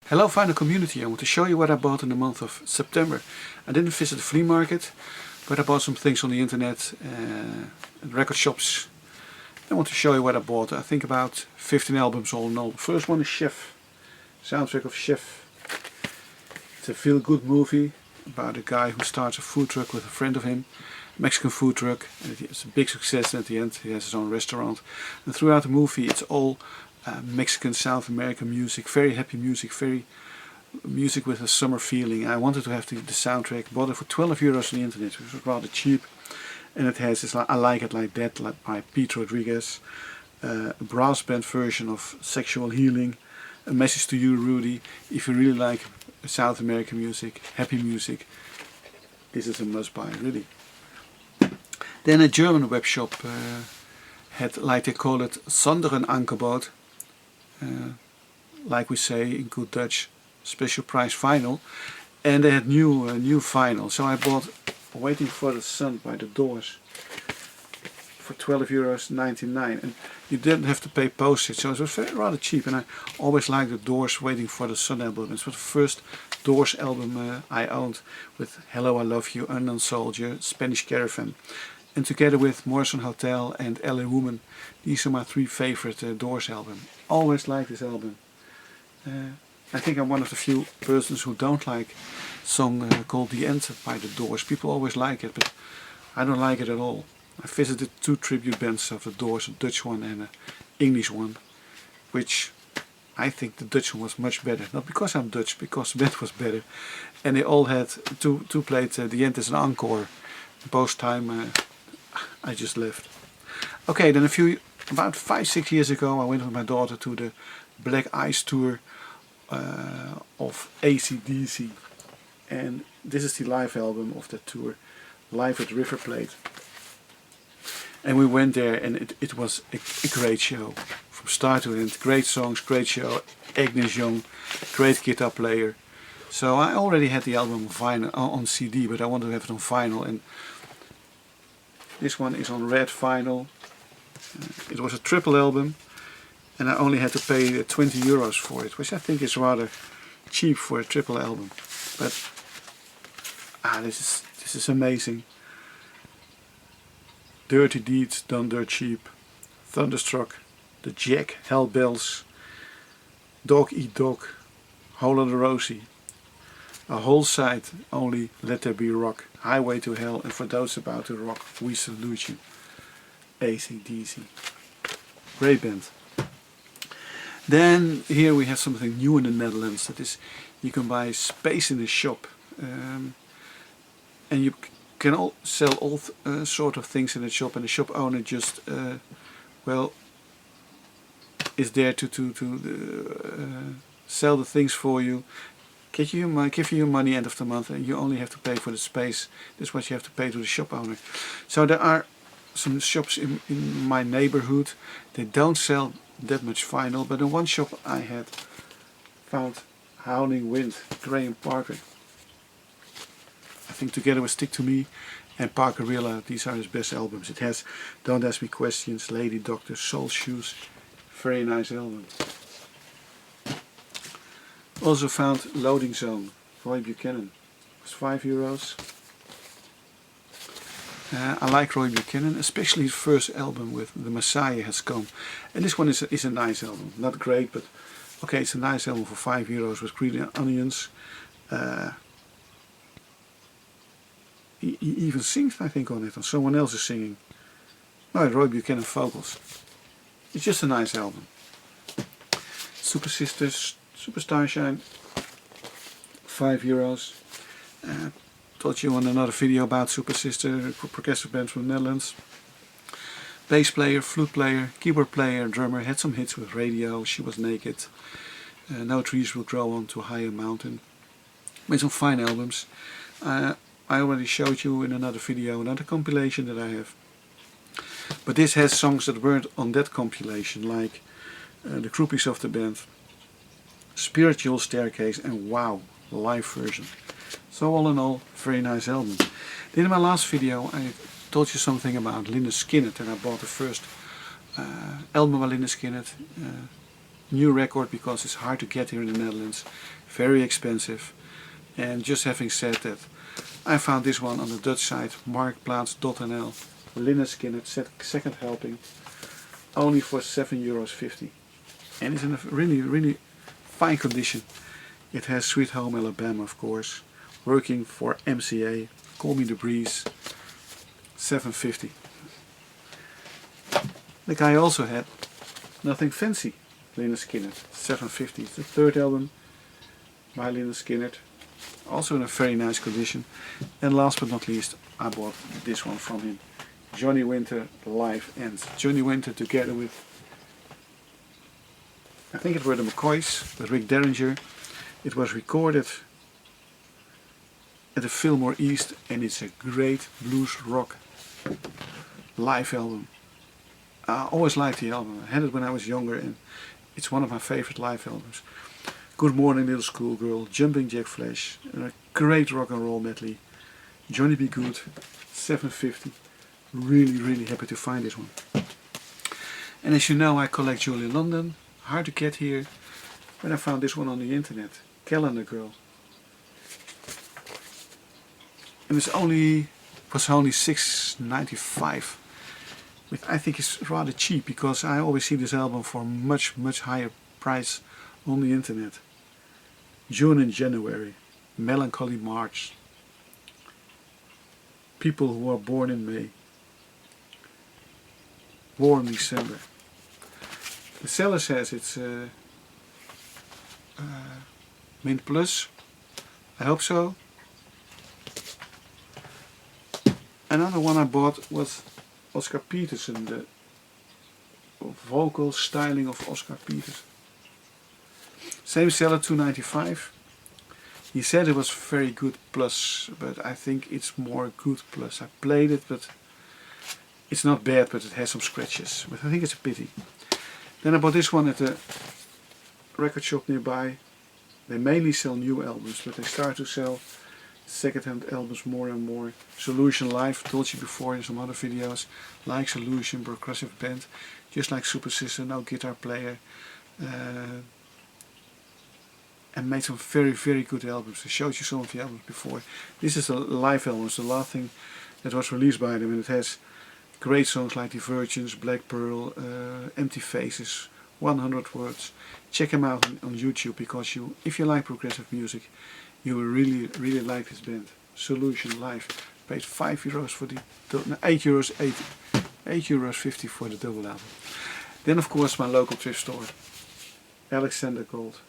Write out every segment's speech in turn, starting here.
Hello Vinyl community, I want to show you what I bought in the month of September. I didn't visit the flea market, but I bought some things on the internet and record shops. I want to show you what I bought. I think about 15 albums all in all. The first one is Chef, soundtrack of Chef. It's a feel-good movie about a guy who starts a food truck with a friend of him, Mexican food truck, and it's a big success. At the end he has his own restaurant, and throughout the movie it's all Mexican, South American music, very happy music, very music with a summer feeling. I wanted to have the soundtrack, bought it for 12 euros on the internet, which was rather cheap, and it has this I Like It Like That, like by Pete Rodriguez, a brass band version of Sexual Healing, A Message to You Rudy. If you really like South American music, happy music, this is a must buy, really. Then a German web shop had, like they call it, Sonderen Angebot, like we say in good Dutch, special price vinyl, and they had new vinyl. So I bought Waiting for the Sun by The Doors for 12,99 euros, and you didn't have to pay postage, so it was rather cheap. And I always liked The Doors Waiting for the Sun album. It was the first Doors album I owned, with Hello I Love You, Unknown Soldier, Spanish Caravan, and together with Morrison Hotel and LA Woman, these are my three favorite Doors albums. Always liked this album. I think I'm one of the few persons who don't like a song called The End by The Doors. People always like it, but I don't like it at all. I visited two tribute bands of The Doors, a Dutch one and an English one, which I think the Dutch one was much better. Not because I'm Dutch, because the band was better. And they all had two played The End as an encore. Both time I just left. Okay, then about 5-6 years ago I went with my daughter to the Black Ice tour of AC/DC, and this is the live album of that tour, Live at River Plate. And we went there, and it was a great show from start to end. Great songs, great show. Agnes Young, great guitar player. So I already had the album on vinyl, on CD, but I wanted to have it on vinyl, and this one is on red vinyl. It was a triple album, and I only had to pay 20 euros for it, which I think is rather cheap for a triple album. But this is amazing. Dirty Deeds Done Dirt Cheap, Thunderstruck, The Jack, Hell Bells, Dog Eat Dog, Hole in the Rosie, A Whole Side Only, Let There Be Rock, Highway to Hell, and For Those About to Rock, We Salute You. AC/DC. Great band. Then here we have something new in the Netherlands. That is, you can buy space in the shop, and you can all sell all sort of things in the shop, and the shop owner just well is there to sell the things for you, give you your money end of the month, and you only have to pay for the space. This is what you have to pay to the shop owner. So there are some shops in my neighborhood. They don't sell that much vinyl, but in one shop I had found Howling Wind, Graham Parker. I think together with Stick to Me and Parkerilla, these are his best albums. It has Don't Ask Me Questions, Lady Doctor, Soul Shoes. Very nice album. Also found Loading Zone, Roy Buchanan. It was 5 euros. I like Roy Buchanan, especially his first album with The Messiah Has Come. And this one is a nice album. Not great, but okay, it's a nice album for 5 euros with Green Onions. He even sings, I think, on it, or someone else is singing. No, Roy Buchanan vocals. It's just a nice album. Super Sisters, Super Starshine, 5 euros. Told you on another video about Super Sister, progressive band from the Netherlands. Bass player, flute player, keyboard player, drummer, had some hits with Radio, She Was Naked, No Trees Will Grow On to a Higher Mountain. Made some fine albums. I already showed you in another video, another compilation that I have. But this has songs that weren't on that compilation, like The Groupies of the Band, Spiritual Staircase, and Wow, live version. So all in all, very nice album. Then in my last video I told you something about Lynyrd Skynyrd, and I bought the first album by Lynyrd Skynyrd, new record because it's hard to get here in the Netherlands, very expensive. And just having said that, I found this one on the Dutch site marktplaats.nl, Lynyrd Skynyrd second helping, only for €7.50. And it's in a really fine condition. It has Sweet Home Alabama, of course, working for MCA, Call Me the Breeze, $7.50. The guy also had Nothing Fancy, Lynyrd Skynyrd, $7.50. It's the third album by Lynyrd Skynyrd, also in a very nice condition. And last but not least, I bought this one from him, Johnny Winter Live Ends. Johnny Winter together with, I think it were the McCoys, with Rick Derringer. It was recorded at the Fillmore East, and it's a great blues rock live album. I always liked the album. I had it when I was younger, and it's one of my favorite live albums. Good Morning Little Schoolgirl, Jumping Jack Flash, and a great rock and roll medley. Johnny B. Good, $7.50. Really happy to find this one. And as you know, I collect jewelry in London. Hard to get here. When I found this one on the internet, Calendar Girl. And it was only $6.95. Which I think is rather cheap, because I always see this album for much higher price on the internet. June and January, Melancholy March, People Who Are Born in May, War in December. The seller says it's Mint Plus. I hope so. Another one I bought was Oscar Peterson, the vocal styling of Oscar Peterson. Same seller, $2.95. He said it was very good plus, but I think it's more good plus. I played it, but it's not bad, but it has some scratches. But I think it's a pity. Then I bought this one at the record shop nearby. They mainly sell new albums, but they start to sell second-hand albums more and more. Solution Live, told you before in some other videos, like Solution, progressive band, just like Super Sister, no guitar player, and made some very good albums. I showed you some of the albums before. This is a live album, it's the last thing that was released by them, and it has great songs like Divergence, Black Pearl, Empty Faces, 100 Words. Check them out on YouTube, because if you like progressive music, you will really like this band. Solution Live. Paid €5 for the no, €8.50 for the double album. Then of course my local thrift store, Alexander Gold.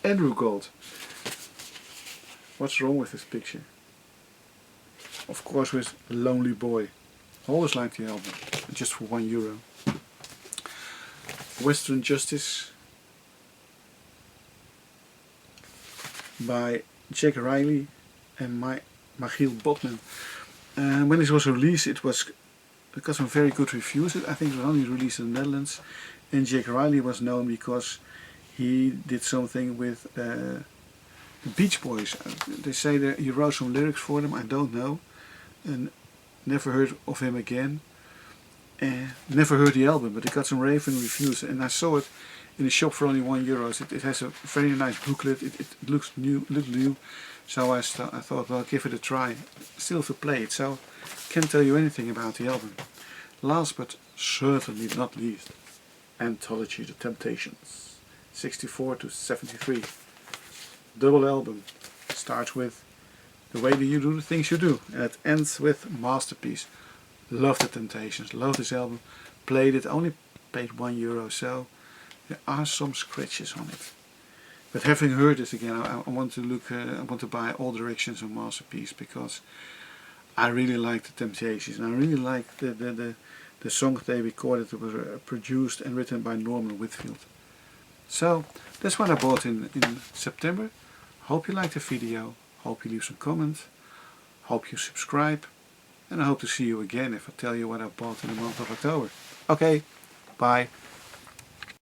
Andrew Gold. What's wrong with this picture? Of course with Lonely Boy. I always liked the album, just for €1. Western Justice by Jack Riley and Michiel Botman. When this was released, it got some very good reviews. I think it was only released in the Netherlands, and Jack Riley was known because he did something with the Beach Boys. They say that he wrote some lyrics for them, I don't know, and never heard of him again. Never heard the album, but it got some raving reviews, and I saw it in the shop for only €1. It has a very nice booklet. It looks new, so I thought, well, give it a try. Still to play it, so can't tell you anything about the album. Last but certainly not least, Anthology: The Temptations, 64 to 73. Double album. Starts with The Way That You Do the Things You Do, and it ends with Masterpiece. Love the Temptations, love this album. Played it, only paid €1, so there are some scratches on it. But having heard this again, I want to I want to buy All Directions and Masterpiece, because I really like the Temptations, and I really like the songs they recorded that were produced and written by Norman Whitfield. So that's what I bought in September. Hope you liked the video. Hope you leave some comments. Hope you subscribe. And I hope to see you again if I tell you what I bought in the month of October. Okay, bye.